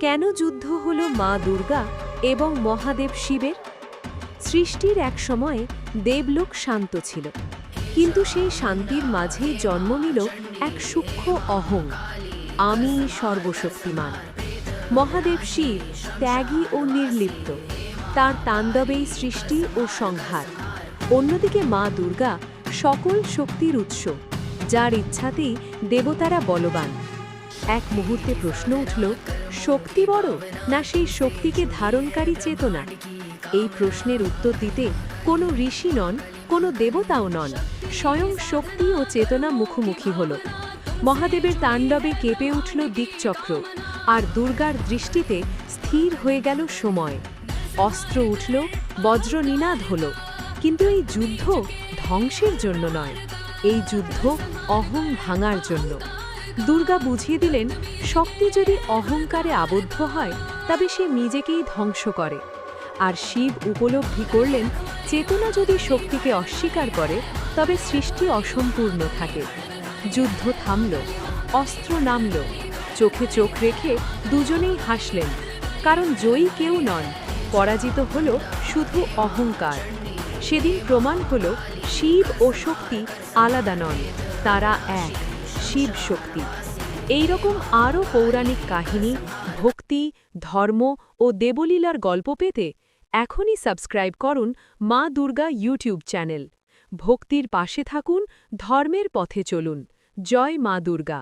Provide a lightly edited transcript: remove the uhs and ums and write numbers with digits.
কেন যুদ্ধ হল মা দুর্গা এবং মহাদেব শিবের? সৃষ্টির এক সময়ে দেবলোক শান্ত ছিল, কিন্তু সেই শান্তির মাঝেই জন্ম নিল এক সূক্ষ্ম অহং। আমি সর্বশক্তিমান। মহাদেব শিব ত্যাগী ও নির্লিপ্ত, তার তাণ্ডবেই সৃষ্টি ও সংহার। অন্যদিকে মা দুর্গা সকল শক্তির উৎস, যার ইচ্ছাতেই দেবতারা বলবান। এক মুহূর্তে প্রশ্ন উঠল, শক্তি বড় না সেই শক্তিকে ধারণকারী চেতনা? এই প্রশ্নের উত্তর দিতে কোনো ঋষি নন, কোনো দেবতাও নন, স্বয়ং শক্তি ও চেতনা মুখোমুখি হল। মহাদেবের তাণ্ডবে কেঁপে উঠল দিকচক্র, আর দুর্গার দৃষ্টিতে স্থির হয়ে গেল সময়। অস্ত্র উঠল, বজ্র নিনাদ হল, কিন্তু এই যুদ্ধ ধ্বংসের জন্য নয়, এই যুদ্ধ অহং ভাঙার জন্য। দুর্গা বুঝিয়ে দিলেন, শক্তি যদি অহংকারে আবদ্ধ হয় তবে সে নিজেকেই ধ্বংস করে। আর শিব উপলব্ধি করলেন, চেতনা যদি শক্তিকে অস্বীকার করে তবে সৃষ্টি অসম্পূর্ণ থাকে। যুদ্ধ থামল, অস্ত্র নামল, চোখে চোখ রেখে দুজনেই হাসলেন, কারণ জয়ী কেউ নন, পরাজিত হল শুধু অহংকার। সেদিন প্রমাণ হল, শিব ও শক্তি আলাদা নন, তারা এক, শিব শক্তি। এইরকম আরও পৌরাণিক কাহিনী, ভক্তি, ধর্ম ও দেবলীলার গল্প পেতে এখনই সাবস্ক্রাইব করুন মা দুর্গা ইউটিউব চ্যানেল। ভক্তির পাশে থাকুন, ধর্মের পথে চলুন। জয় মা দুর্গা।